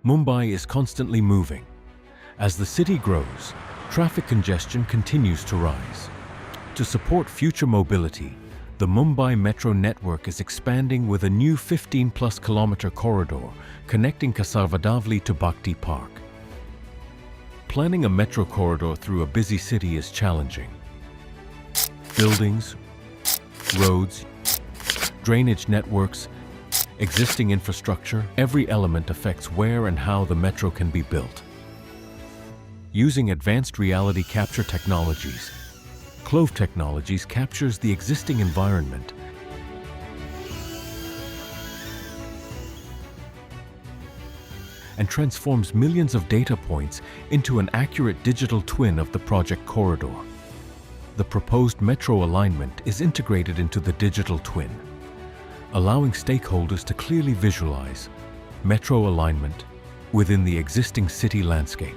Mumbai is constantly moving. As the city grows, traffic congestion continues to rise. To support future mobility, the Mumbai Metro network is expanding with a new 15+ kilometer corridor connecting Kasarvadavli to Bhakti Park. Planning a metro corridor through a busy city is challenging. Buildings, roads, drainage networks, existing infrastructure, every element affects where and how the metro can be built. Using advanced reality capture technologies, Clove Technologies captures the existing environment and transforms millions of data points into an accurate digital twin of the project corridor. The proposed metro alignment is integrated into the digital twin, allowing stakeholders to clearly visualize metro alignment within the existing city landscape.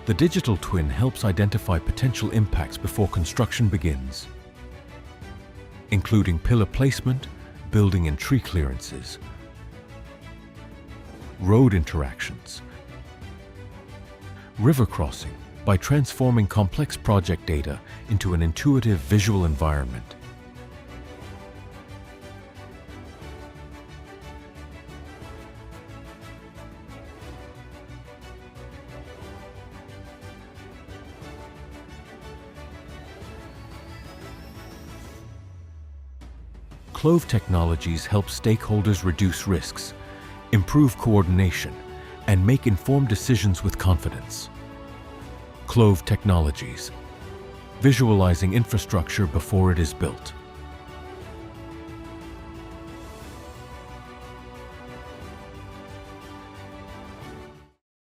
The digital twin helps identify potential impacts before construction begins, including pillar placement, building and tree clearances, road interactions, river crossing, by transforming complex project data into an intuitive visual environment. Clove Technologies helps stakeholders reduce risks, improve coordination, and make informed decisions with confidence. Clove Technologies, visualizing infrastructure before it is built.